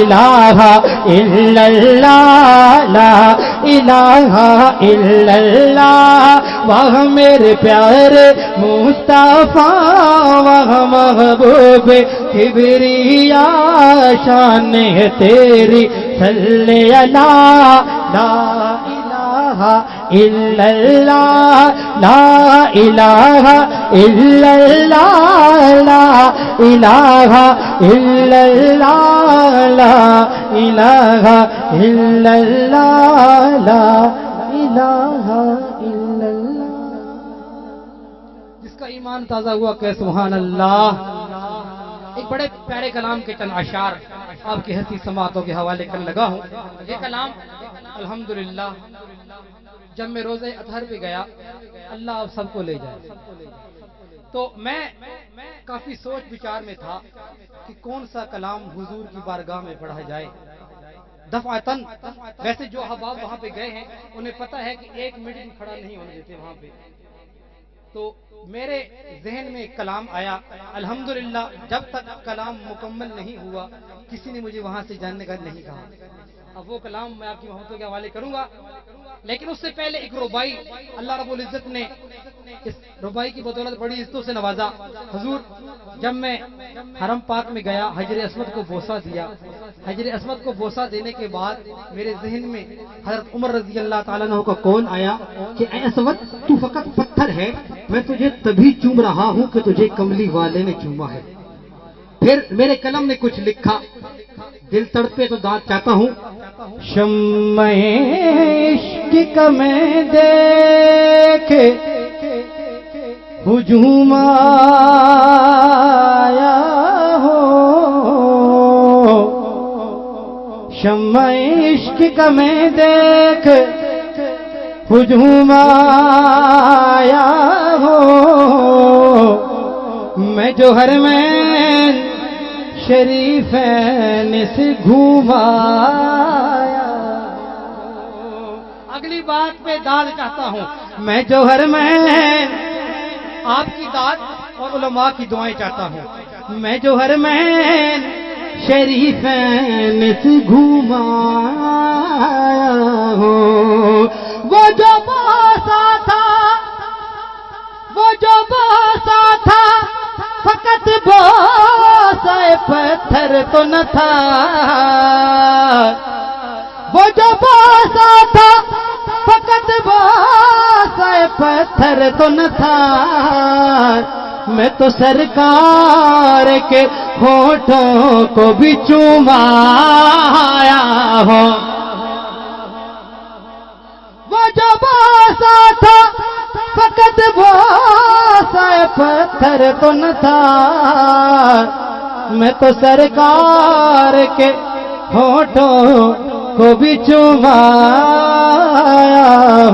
الہ الا اللہ لا الہ الا اللہ واہ میرے پیارے مصطفیٰ واہ محبوب کبریا شان ہے تیری صلی اللہ لا الہ الا اللہ لا الہ الا اللہ لا الہ الا اللہ لا الہ الا اللہ لا الہ الا اللہ. جس کا ایمان تازہ ہوا کہ سبحان اللہ. ایک بڑے پیارے کلام کے چند اشعار آپ کی حسین سماعتوں کے حوالے کرنے لگا ہوں. یہ کلام الحمدللہ جب میں روزہ اطہر پہ گیا، اللہ آپ سب کو لے جائے، تو میں کافی سوچ بچار میں تھا کہ کون سا کلام حضور کی بارگاہ میں پڑھا جائے. دفعتاً ویسے جو احباب وہاں پہ گئے ہیں انہیں پتہ ہے کہ ایک منٹ بھی کھڑا نہیں ہونے دیتے وہاں پہ. تو میرے ذہن میں ایک کلام آیا. الحمدللہ جب تک کلام مکمل نہیں ہوا کسی نے مجھے وہاں سے جاننے کا نہیں کہا. اب وہ کلام میں آپ کی محبتوں کے حوالے کروں گا، لیکن اس سے پہلے ایک ربائی اللہ رب العزت نے اس ربائی کی بدولت بڑی عزتوں سے نوازا. حضور جب میں حرم پاک میں گیا، حجر اسود کو بوسہ دیا. حجر اسود کو بوسہ دینے کے بعد میرے ذہن میں حضرت عمر رضی اللہ تعالیٰ عنہ کا قول آیا کہ اے اسود تو فقط پتھر ہے، میں تجھے تبھی چوم رہا ہوں کہ تجھے کملی والے نے چوما ہے. پھر میرے قلم نے کچھ لکھا، دل تڑپے تو داد چاہتا ہوں. شمع عشق کا میں دیکھ ہجوم آیا ہو، شمع عشق کا میں دیکھ ہجوم آیا ہو، میں جو حرمین شریفین سے گھومایا. اگلی بات پہ داد چاہتا ہوں. میں جو حرمین آپ کی داد اور علماء کی دعائیں چاہتا ہوں. میں جو حرمین شریفین سے گھومایا ہوں، وہ جو باسا تھا، وہ جو باسا تھا فقط بوسہ پتھر تو نہ تھا. وہ جو بوسہ تھا فقط بوسہ پتھر تو نہ تھا. میں تو سرکار کے ہونٹوں کو بھی چومایا ہوں. وہ جو بوسہ تھا فقط بوسہ پتھر تو نہ تھا. میں تو سرکار کے ہونٹوں کو بھی چومایا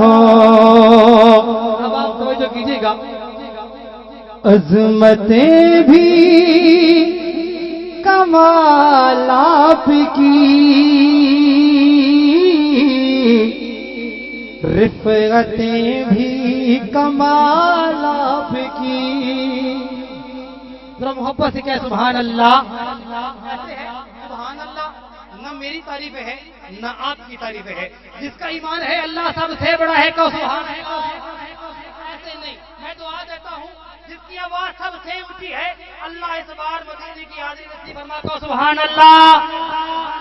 ہوں. اب آپ توجہ کیجیے گا. عظمتیں بھی کمال آپ کی، رفعتیں بھی کمال آپ کی. ذرا محبت سے کہہ سبحان اللہ. ایسے ہے سبحان اللہ، نہ میری تعریف ہے نہ آپ کی تعریف ہے. جس کا ایمان ہے اللہ سب سے بڑا ہے کہ سبحان اللہ. ایسے نہیں، میں دعا دیتا ہوں جس کی آواز سب سے اونچی ہے اللہ اس بار مدینے کی حاضری نصیب فرما کو سبحان اللہ.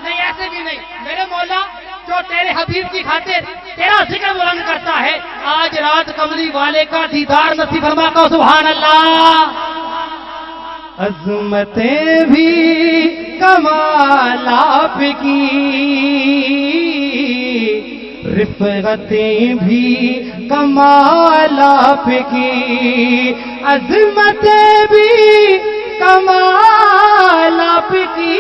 نہیں ایسے بھی نہیں. میرے مولا جو تیرے حبیب کی خاطر تیرا ذکر بلند کرتا ہے، آج رات کملی والے کا دیدار نصیب فرما کو سبحان اللہ. عظمتیں بھی کمال آپ کی، رفعتیں بھی کمال آپ کی. عظمتیں بھی کمال آپ کی،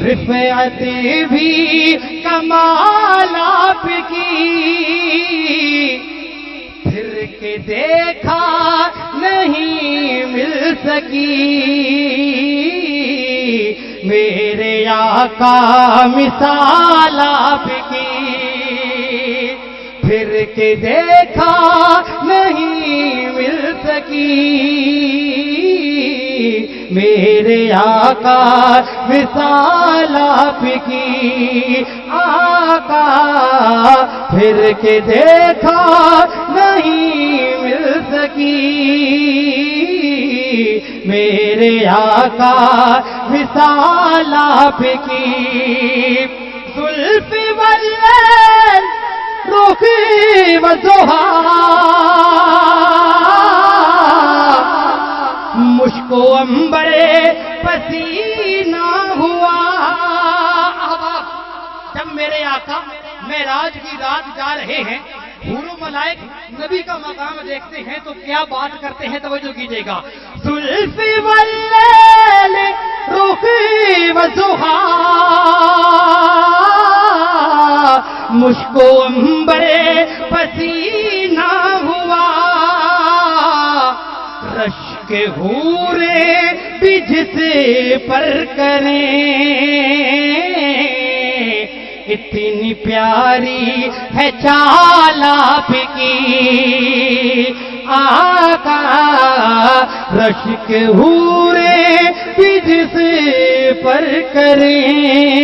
رفعتیں بھی کمال آپ کی. پھر کے دیکھا نہیں مل سکی میرے آقا مثال آپ کی. پھر کے دیکھا نہیں مل سکی میرے آقا وصال آپ کی آقا پھر کے دیکھا نہیں مل سکی میرے آقا وصال آپ کی زلف واللیل رخی والضحا مشک و عنبر پسینہ ہوا جب میرے آقا معراج کی رات جا رہے ہیں حور و ملائک نبی کا مقام دیکھتے ہیں تو کیا بات کرتے ہیں توجہ کیجئے گا زلف واللیل رخی والضحا مشک و عنبر پسینہ ہوا رشک حورے بھی جس پر کریں اتنی پیاری ہے چال آپ کی آقا رشک حورے بھی جس پر کریں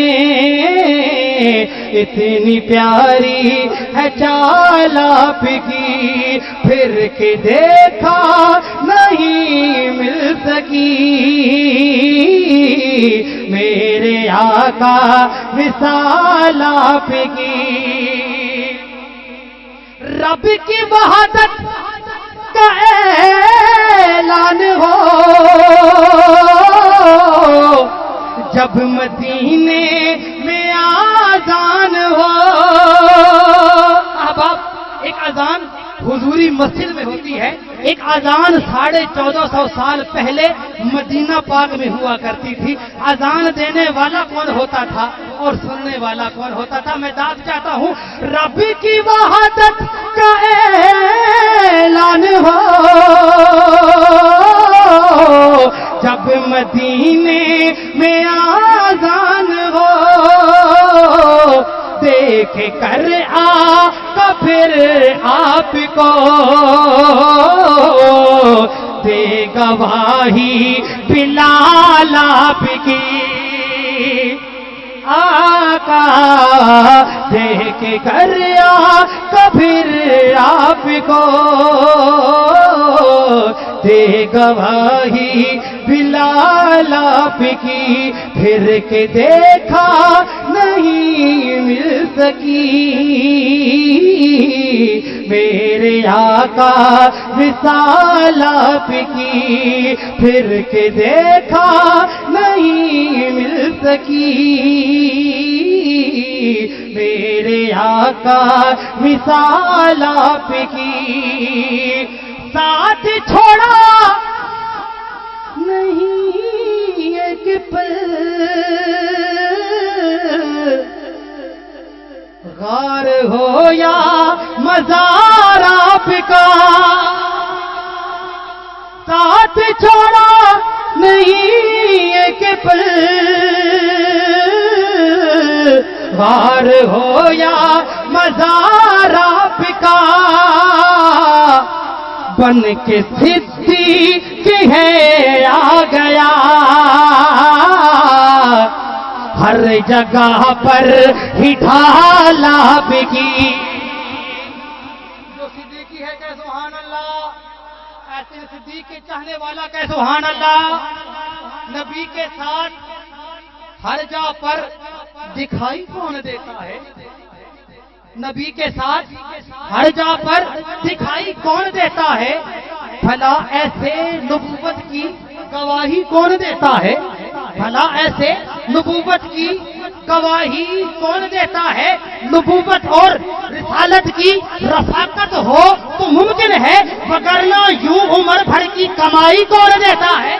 اتنی پیاری ہے چال آپ کی پھر کے دیکھا نہیں مل سکی میرے آقا وصال آپ کی رب کی وحدت کا اعلان ہو جب مدینے میں آذان ہو اب آپ ایک اذان حضوری مسجد میں ہوتی ہے ایک اذان 1450 سال پہلے مدینہ پاک میں ہوا کرتی تھی اذان دینے والا کون ہوتا تھا اور سننے والا کون ہوتا تھا میں داد چاہتا ہوں رب کی وحدت کا اعلان ہو جب مدینے میں آذان ہو دیکھ کر آقا پھر آپ کو دے گواہی بلال آپ کی آقا دیکھ کر آقا پھر آپ کو دے گواہی بلال آپ کی پھر کے دیکھا نہیں مل سکی میرے آقا وصال آپ کی پھر کے دیکھا نہیں مل سکی میرے آقا وصال آپ کی ساتھ چھوڑا نہیں ایک پل غار ہو یا مزار آپ کا ساتھ چھوڑا نہیں ایک پل غار ہو یا مزار آپ کا بن کے صدیق ہے آ گیا ہر جگہ پر ہی ڈھال آپ کی جو صدیقی ہے کہ سبحان اللہ ایسے صدیق کے چاہنے والا کہ سبحان اللہ نبی کے ساتھ ہر جگہ پر دکھائی کون دیتا ہے نبی کے ساتھ ہر جگہ پر دکھائی کون دیتا ہے بھلا ایسے نبوت کی گواہی کون دیتا ہے بھلا ایسے نبوت کی گواہی کون دیتا ہے نبوت اور رسالت کی رفاقت ہو تو ممکن ہے وگرنہ یوں عمر بھر کی کمائی کون دیتا ہے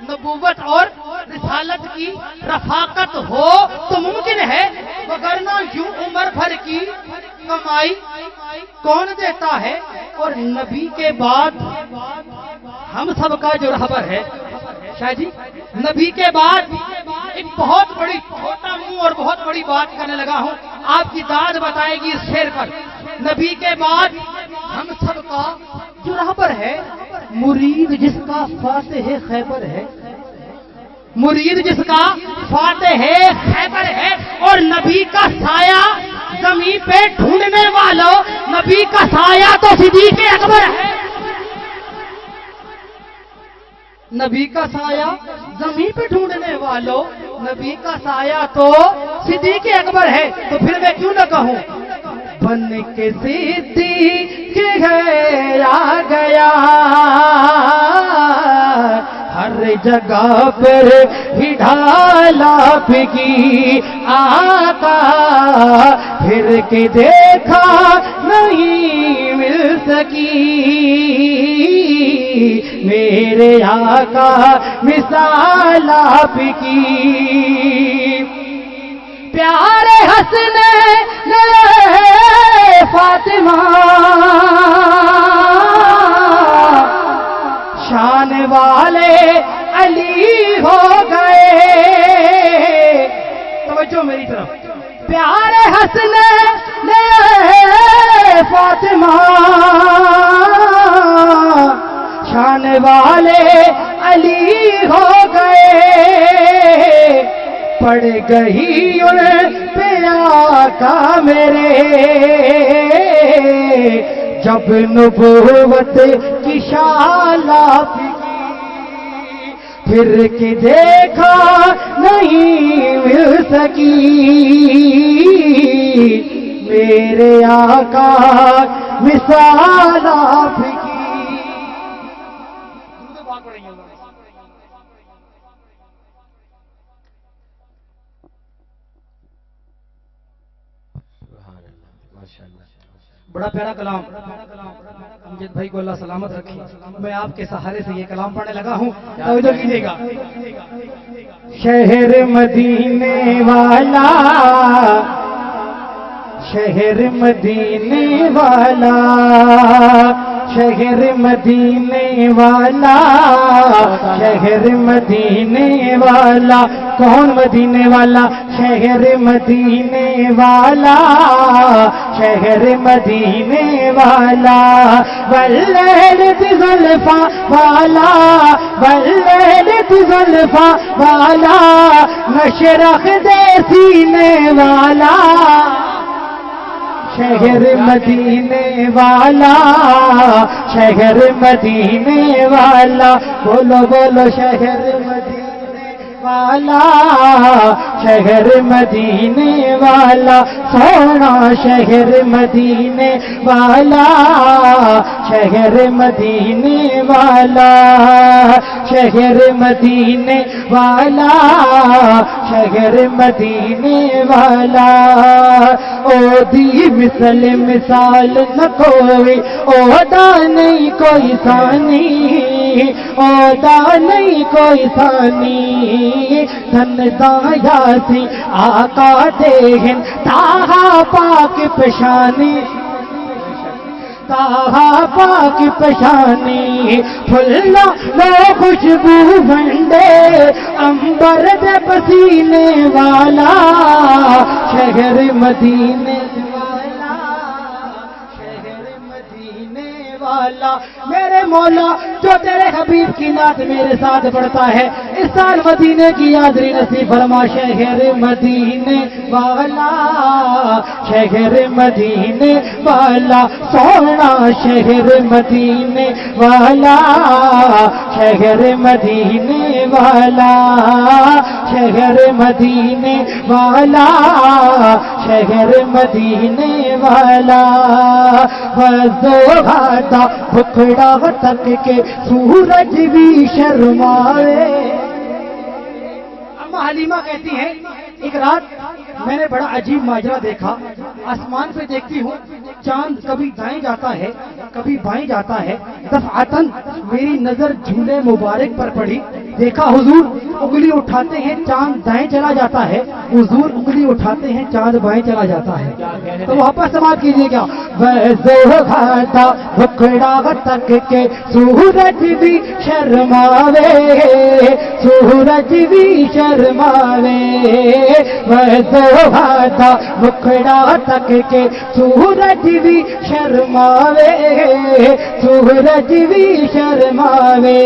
نبوت اور رسالت کی رفاقت ہو تو ممکن ہے وگرنہ یوں عمر بھر کی کمائی کون دیتا ہے اور نبی کے بعد ہم سب کا جو رہبر ہے شاہ جی نبی کے بعد ایک بہت بڑی چھوٹا منہ اور بہت بڑی بات کرنے لگا ہوں آپ کی داد بتائے گی اس شعر پر. نبی کے بعد ہم سب کا جو رہبر ہے، مرید جس کا فاتح خیبر ہے، مرید جس کا فاتح خیبر ہے، اور نبی کا سایہ زمین پہ ڈھونڈنے والوں، نبی کا سایہ تو صدیق اکبر ہے. نبی کا سایہ زمین پہ ڈھونڈنے والوں، نبی کا سایہ تو صدیق اکبر ہے. تو پھر میں کیوں نہ کہوں بن کے صدیق ہے آ گیا، ہر جگہ پر ہی ڈھالا پھکی آقا، پھر کے دیکھا نہیں مل سکی میرے آقا مثال آپ کی. پیارے حسن فاطمہ شان والے علی ہو گئے. توجہ میری طرف. پیارے حسن فاطمہ شان والے علی ہو گئے. پڑ گئی ان پہ آقا میرے جب نبوت کی شالا پھکی، پھر کے دیکھا نہیں مل سکی میرے آقا مثال آپ کی. بڑا پیارا کلام. امجد بھائی کو اللہ سلامت رکھے. میں آپ کے سہارے سے یہ کلام پڑھنے لگا ہوں، توجہ کیجیے گا. شہر مدینے والا، شہر مدینے والا، شہر مدینے والا، شہر مدینے والا. کون مدینے والا؟ شہر مدینے والا، شہر مدینے والا. واللیل بزلفا والا، واللیل بزلفا والا، مشرق دے سینے والا. شہر مدینے والا، شہر مدینے والا. بولو بولو شہر مدینے والا، شہر مدینے والا. سونا شہر مدینے والا، شہر مدینے والا، شہر مدینے والا، شہر مدینے والا. او دی مثل مثال نہ کوئی، اودا نہیں کوئی ثانی، اودا نہیں کوئی ثانی. دھن دایا سی آقا دہن تاہا پاک پشانی، تاہا پاک پشانی. پھلنا لو خوشبو بنڈے امبر دے پسینے والا. شہر مدینے والا، شہر مدینے والا. میرے مولا جو تیرے حبیب کی نعت میرے ساتھ پڑھتا ہے، اس سال مدینے کی یادری نصیب فرما. شہر مدینے والا، شہر مدینے والا. سونا شہر مدینے والا، شہر مدینے والا، شہر مدینے والا، شہر مدینے والا. وزو گھاتا بکڑا تک کے سورج بھی شرمائے. اما حلیمہ کہتی ہیں ایک رات میں نے بڑا عجیب ماجرا دیکھا. آسمان پہ دیکھتی ہوں چاند کبھی دائیں جاتا ہے کبھی بائیں جاتا ہے. دفعتاً میری نظر جھولے مبارک پر پڑی. دیکھا حضور انگلی اٹھاتے ہیں چاند دائیں چلا جاتا ہے، حضور انگلی اٹھاتے ہیں چاند بائیں چلا جاتا ہے. تو واپس سماعت کیجیے گا. ویسے کھاتا بکڑا تک کے سورج بھی شرماوے، سورج بھی شرماوے. وضوحاتا مکھڑا تک کے سورج بھی شرماوے سورج بھی شرماوے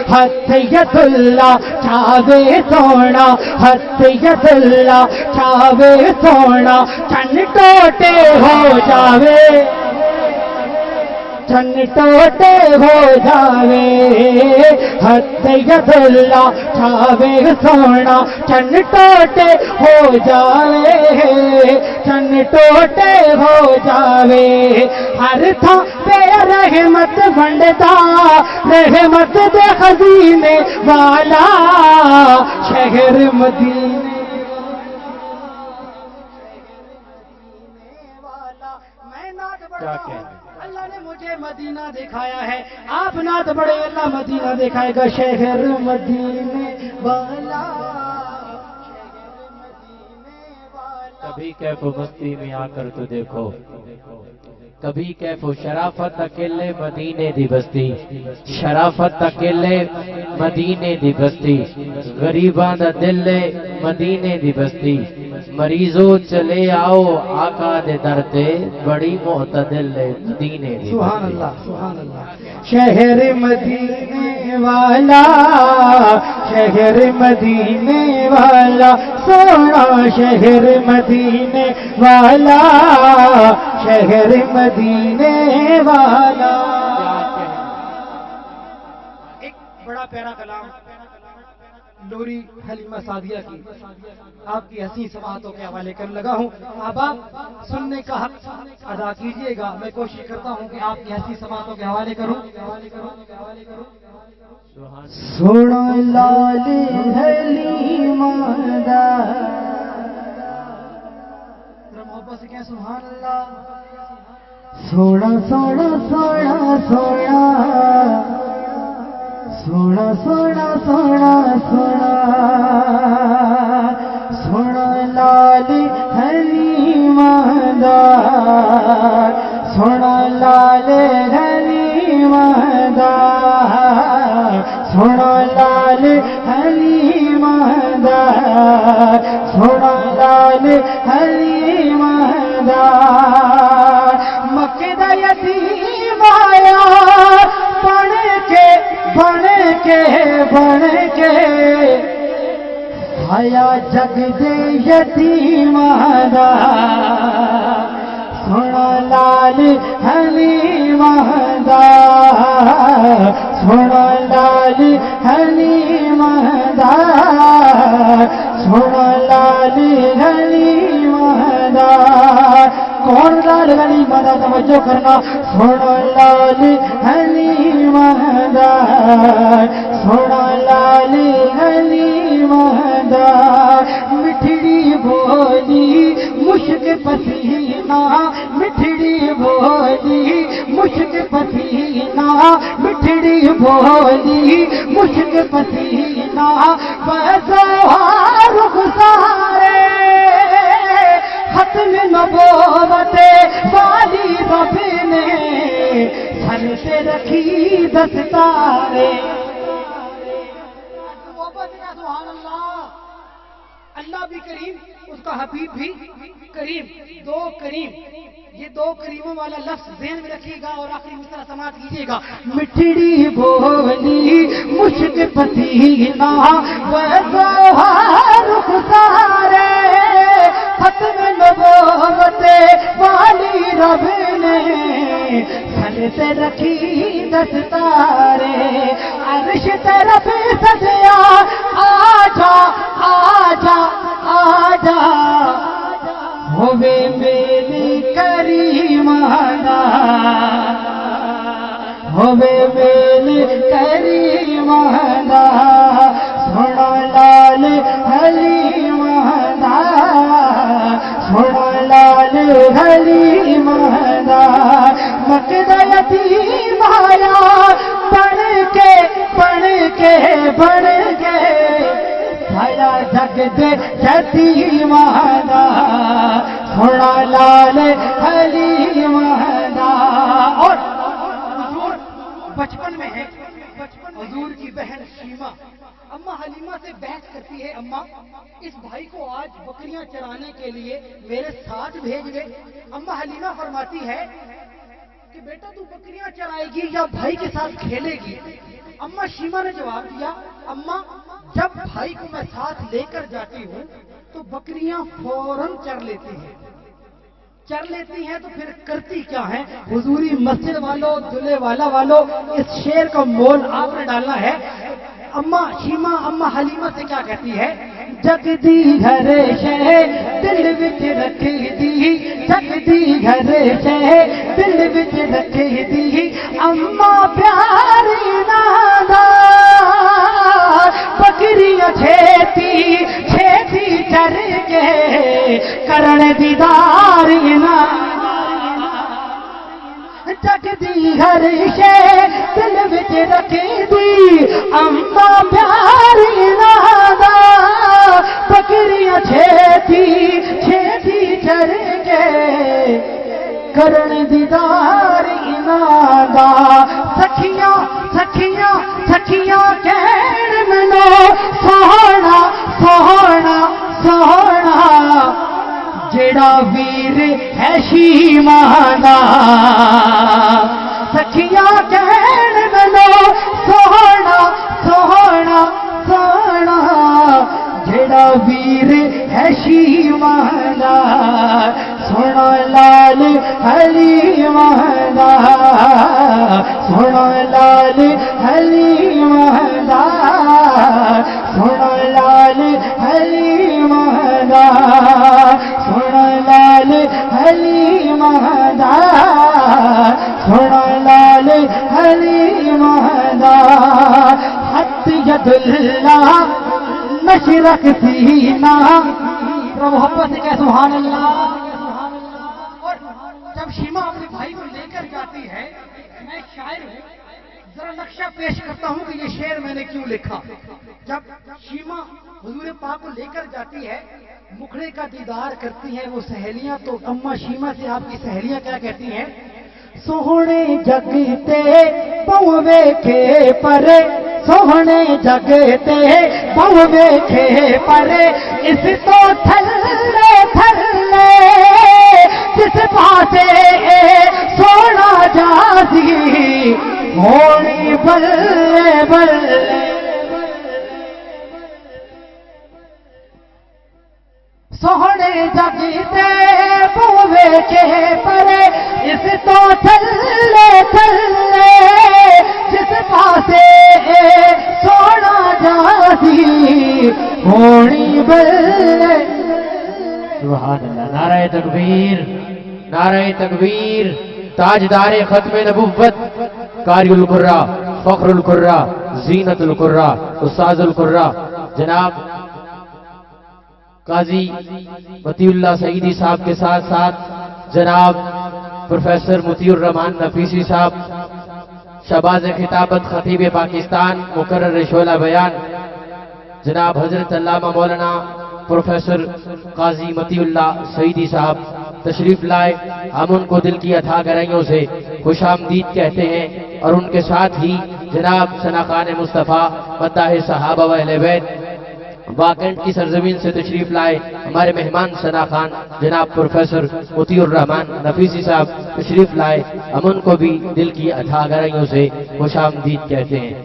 ہاتھ ید اللہ چاوے سونا ہاتھ ید اللہ چاوے سونا چن ٹوٹے ہو جاوے چن ٹوٹے ہو جاوے ہاتھ ید اللہ چاوے سونا چن ٹوٹے ہو جاوے چن ٹوٹے ہو جاوے ہر تھاں پہ رحمت بنڈتا رحمت دے خزینے والا شہر مدینے کیا اللہ نے مجھے مدینہ دکھایا ہے آپ نعت بڑے اللہ مدینہ دکھائے گا شہر مدینے والا کبھی کیف و مستی میں آ کر تو دیکھو کبھی کیف و شرافت اکیلے مدینے دی بستی شرافت اکیلے مدینے دی بستی غریباں دا دل مدینے دی بستی مریضوں چلے آؤ آقا دے در تے بڑی معتدل مدینے دی سبحان اللہ سبحان اللہ شہر مدینے والا شہر مدینے والا سونا شہر مدینے والا شہر مدینے والا ایک بڑا پیارا کلام لوری حلیمہ سعدیہ کی آپ کی حسین سماعتوں کے حوالے کرنے لگا ہوں اب آپ سننے کا حق ادا کیجئے گا میں کوشش کرتا ہوں کہ آپ کی حسین سماعتوں کے حوالے کروں سونا لال حلیمہ دا محبت سے کہیں سبحان اللہ سونا سونا سونا سونا سونا سونا سونا سونا سونا لال حلیمہ دا سونا لال حلیمہ دا سونا لال حلیمہ دا سونا لال حلیمہ دا مکے دا یتیم آیا بن کے بن کے بن کے آیا جگ دے یتیم دا سونا لال حلیمہ دا سونا لال حلیمہ دا سونا لال حلیمہ دا کون لال حلیمہ دا توجہ کرنا سونا لال حلیمہ دا سونا لال حلیمہ دا مٹھڑی بولی مشک پسینہ مٹھڑی بولی مشک پسینہ مٹھڑی بولی مشک پسینہ بزوار خسارے ختم نبوت والی رب نے سر سے رکھی دستارے سبحان اللہ اللہ بھی کریم اس کا حبیب بھی کریم دو کریم یہ دو کریموں والا لفظ ذہن میں رکھیے گا اور آخری مصرع سماعت کیجیے گا مٹھڑی بولی مشک پسینہ وزوہار خسارے ختم نبوت والی رب نے سر سے رکھی دستارے عرش طرف سجیا آجا آجا آجا ہوئے میری کریمہ دا ہوئے میری کریمہ دا سونا لال حلیمہ دا سونا لال حلیمہ دا مکہ یتیم آیا بن کے بن کے بن کے آیا جگ دے یتیمہ دا سونا لال حلیمہ دا اور حضور بچپن میں ہے حضور کی بہن شیمہ اما حلیمہ سے بحث کرتی ہے، اما اس بھائی کو آج بکریاں چرانے کے لیے میرے ساتھ بھیج دے۔ اما حلیمہ فرماتی ہے کہ بیٹا تو بکریاں چرائے گی یا بھائی کے ساتھ کھیلے گی؟ اما شیما نے جواب دیا، اما جب بھائی کو میں ساتھ لے کر جاتی ہوں تو بکریاں فوراً چر لیتی ہیں تو پھر کرتی کیا ہے؟ حضوری مسجد والوں، دلے والا والوں، اس شعر کا مول آپ نے ڈالنا ہے۔ اما شیما اما حلیمہ سے کیا کہتی ہے؟ جگ دی گھر شہ دل وچ رکھ دی، جگ دی گھر شہ دل وچ رکھ دی، اما پیاری نادا بکریاں چھیتی چھیتی چر کے کرن دیدار نا، جگ دی ہر شے دل وچ رکھی دی، اما پیاری نادا بکریاں چھیتی چھیتی چر کے کرن دیدار انادا، سکھیاں سکھیاں سکھیاں کہن مینو سوہنا سوہنا سوہنا، جڑا ویر ہے شیما دا، سکھیاں کہن مینو سوہنا سوہنا سوہنا، جڑا ویر ہے شیما دا، سونا لال حلیمہ دا، سونا لال حلیمہ دا، سونا لال حلیمہ دا، سونا لال حلیمہ دا، سونا لال حلیمہ دا، حت ید اللہ مشرق سینہ، محبت سے کہ سبحان اللہ۔ اور جب شیما اپنے بھائی کو لے کر جاتی ہے، میں شاعر ہوں، ذرا نقشہ پیش کرتا ہوں کہ یہ شعر میں نے کیوں لکھا۔ جب شیما حضور پاک کو لے کر جاتی ہے، مکھڑے کا دیدار کرتی ہیں وہ سہیلیاں، تو اما شیما سے آپ کی سہیلیاں کیا کہتی ہیں؟ سوہنے جگ تے پاؤں ویکھے پرے، سوہنے جگ تے پاؤں ویکھے پرے، اس تو تھلے تھلے جس پاسے سونا جاسی ہونی بلے بلے، سوہنے جگ تے پاؤں ویکھے پرے، اس تو تھلے تھلے جس پاسے سونا جاسی ہونی بلے۔ سبحان اللہ، نعرہ تکبیر، نعرہ تکبیر۔ تاجدار ختم نبوت، قاری القرہ، فخر القرہ، زینت القرہ، استاذ القرہ جناب قاضی مطیع اللہ سعیدی صاحب کے ساتھ ساتھ جناب پروفیسر مطیع الرحمان نفیسی صاحب، شہباز خطابت خطیب پاکستان، مقرر شعلہ بیان جناب حضرت علامہ مولانا پروفیسر قاضی مطیع اللہ سعیدی صاحب تشریف لائے، ہم ان کو دل کی اتھاہ گہرائیوں سے خوش آمدید کہتے ہیں، اور ان کے ساتھ ہی جناب ثنا خان مصطفیٰ مداح صحابہ و اہل بیت واکنڈ کی سرزمین سے تشریف لائے ہمارے مہمان ثنا خان جناب پروفیسر مطیع الرحمان نفیسی صاحب تشریف لائے، ہم ان کو بھی دل کی اتھاہ گہرائیوں سے خوش آمدید کہتے ہیں۔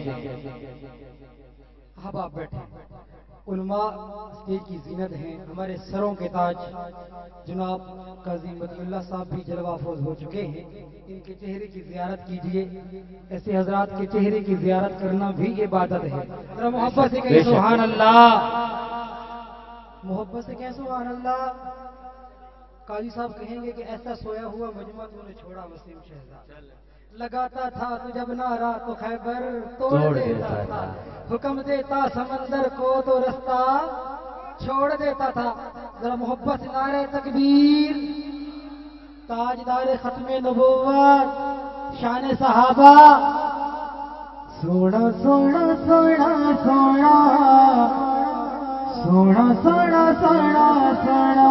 اب آپ بیٹھے، علماء اسٹیج کی زینت ہیں، ہمارے سروں کے تاج جناب قاضی مطیع اللہ صاحب بھی جلوہ افروز ہو چکے ہیں، ان کے چہرے کی زیارت کیجئے، ایسے حضرات کے چہرے کی زیارت کرنا بھی عبادت ہے۔ ذرا محبت سے کہیں سبحان اللہ، محبت سے کہیں سبحان اللہ۔ قاضی صاحب کہیں گے کہ ایسا سویا ہوا مجمع تو نے چھوڑا وسیم شہزاد، لگاتا تھا تو جب نعرہ تو خیبر توڑ دیتا تھا، حکم دیتا سمندر کو تو رستہ چھوڑ دیتا تھا۔ ذرا محبت سے نعرہ تکبیر، تاجدار ختم نبوت، شان صحابہ، سونا سونا سونا سونا سونا سونا سونا سونا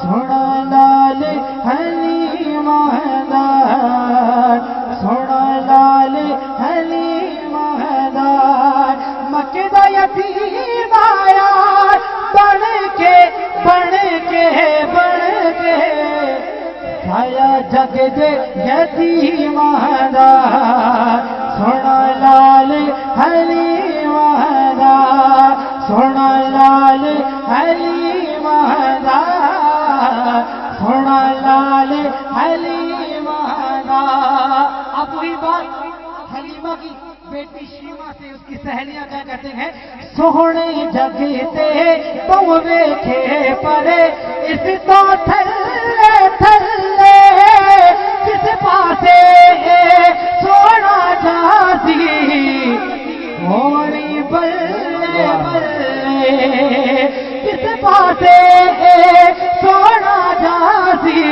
سونا لال حلیمہ دا، سونا لال حلیمہ دا، مکہ دا یتیم آیا بڑھ کے بڑھ کے بڑھ کے سایہ جگ دے یتیم دا سونا لال حلیم دا سونا لال حلیم دا سونا لال حلیم دا. اب وہی بات حلیمہ کی بیٹی شیما سے اس کی سہیلیاں کیا کہتے ہیں؟ سونے جگتے تو ویکھے پرے اس تو تھلے تھلے کس پاسے سونا جاسی ہونی بلے بلے کس پاسے سونا جاسی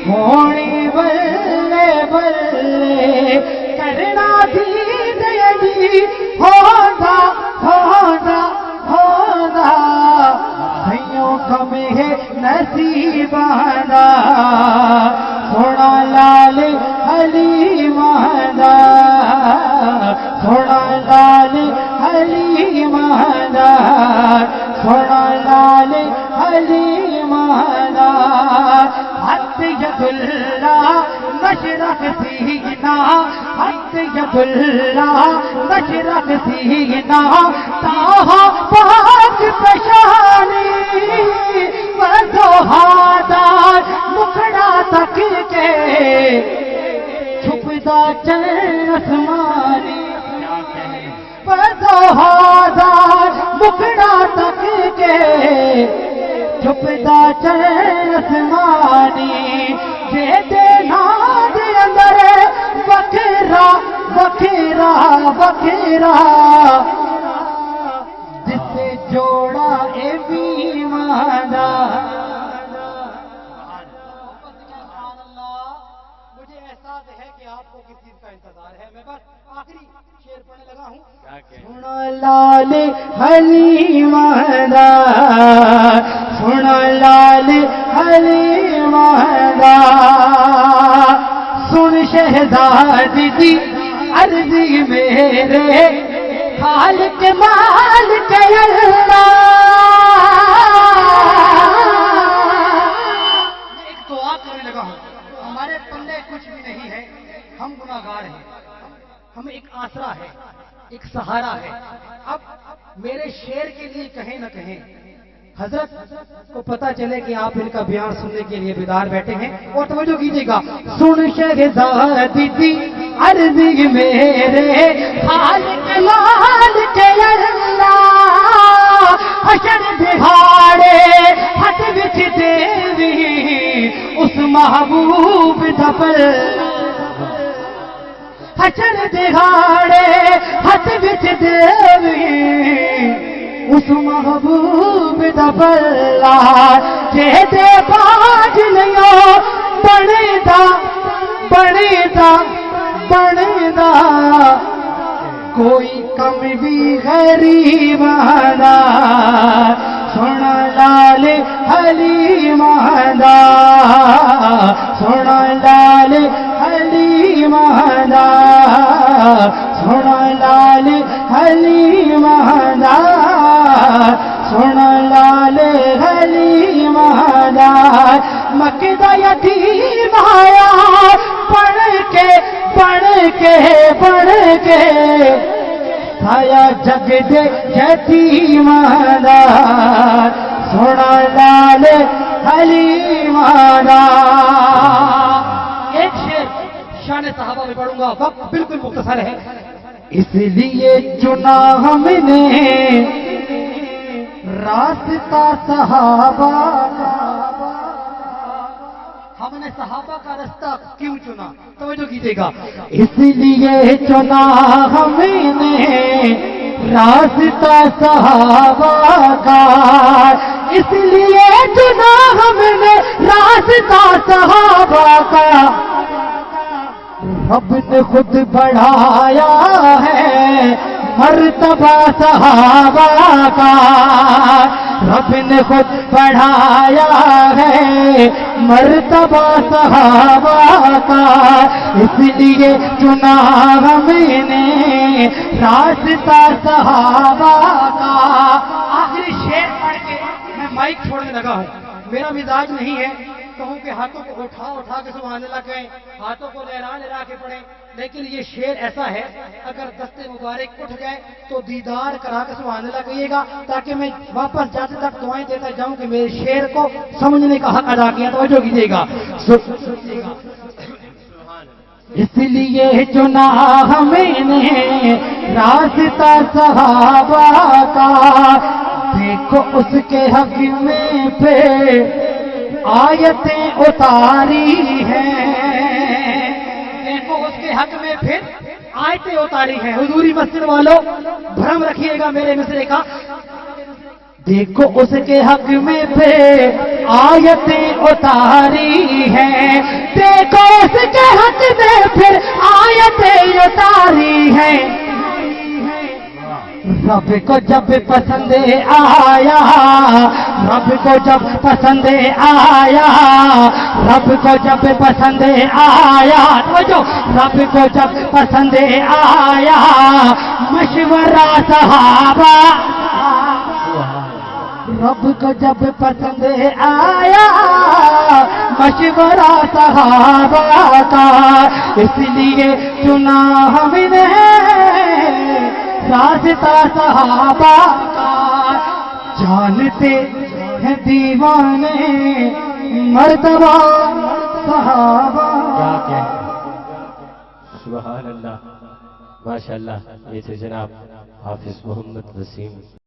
ہونی بلے بلے کرنا دی دی ہوگا ہوگا ہوگا سیوں کم ہے نصیب دا سونا لال حلیم دا سونا لال حلیم دا سونا لال حلیم دا حد ید اللہ مشرق سینا حد ید اللہ مشرق سینا تاہا پاک پشانی وردو ہادار مکھڑا تک کے چھپدا چل اسمانی وردو ہادار مکھڑا تک کے چھپدا چل اسمانی دے دے ناد اندر وکھرا وکھرا وکھرا جس سے جوڑا اے بیمانا. مجھے احساس ہے کہ آپ کو کس چیز کا انتظار ہے. میں بس آخری شعر پڑھنے لگا ہوں. سنا لال حلیم دا سنا لال حلیم دا سن شہزادی دی عرضی میرے خالق مالک اللہ. میں ایک دعا کرنے لگا ہوں. ہمارے پلے کچھ بھی نہیں ہے, ہم گناہگار ہیں, ہمیں ایک آسرا ہے, ایک سہارا ہے. اب میرے شعر کے لیے کہیں نہ کہیں حضرت کو پتا چلے کہ آپ ان کا بیان سننے کے لیے بیدار بیٹھے ہیں. اور توجہ کیجیے گا. سن شہزادی دی عرضی میرے خالق مالک اللہ حشر دہاڑے ہٹ وچ دیوی اس محبوب دبل حشر دہاڑے ہٹ وچ دیوی اس محبوب دبلا جے دے باج لیو بڑھدا بڑھدا بڑھدا کوئی کم بھی غریب دا سونا لال حلیم دا سونا لال حلیم دا سونا لال حلیم دا سونا لال حلیم دا. مکہ دا یتیم آیا پڑھ کے پڑھ کے پڑھ کے سایہ جگ دے یتیم دا سونا لال حلیم دا. ایک شعر شان صحابہ میں پڑھوں گا, وقت بالکل مختصر ہے. اس لیے چنا ہم نے راستہ صحابہ کا. ہم نے صحابہ کا راستہ کیوں چنا؟ توجہ کیجیے گا. اس لیے چنا ہم نے راستہ صحابہ کا. اس لیے چنا ہم نے راستہ صحابہ کا. رب نے خود بڑھایا ہے مرتبہ صحابہ کا. رب نے خود بڑھایا ہے مرتبہ صحابہ کا. اس لیے چنا ہم نے راستہ صحابہ کا. آخری شعر پڑھ کے میں مائک چھوڑنے لگا ہوں. میرا مزاج نہیں ہے کہوں کہ ہاتھوں کو اٹھا کے سبحان اللہ کہیں, ہاتھوں کو لہرا کے پڑھیں, لیکن یہ شعر ایسا ہے اگر دست مبارک اٹھ جائے تو دیدار کرا کے سبحان اللہ کہیے گا, تاکہ میں واپس جاتے تک دعائیں دیتا جاؤں کہ میرے شعر کو سمجھنے کا حق ادا کیا. توجہ کیجیے گا. اس لیے چنا ہمیں نے راستہ صحابہ کا. دیکھو اس کے حق میں پہ آیتیں اتاری ہیں. دیکھو اس کے حق میں پھر آیتیں اتاری ہیں. حضوری مسجد والوں بھرم رکھیے گا میرے مصرے کا. دیکھو اس کے حق میں پہ آیتیں اتاری ہیں. دیکھو اس کے حق میں پھر آیتیں اتاری ہیں. رب کو جب پسند آیا, رب کو جب پسند آیا, رب کو جب پسند آیا, رب کو جب پسند آیا مشورہ صحابہ. رب کو جب پسند آیا مشورہ صحابہ کا. اس لیے چنا ہم نے راستہ صحابہ کا. جانتے ہیں دیوانے مرتبہ صحابہ. سبحان اللہ, ماشاء اللہ. یہ تھے جناب حافظ محمد وسیم.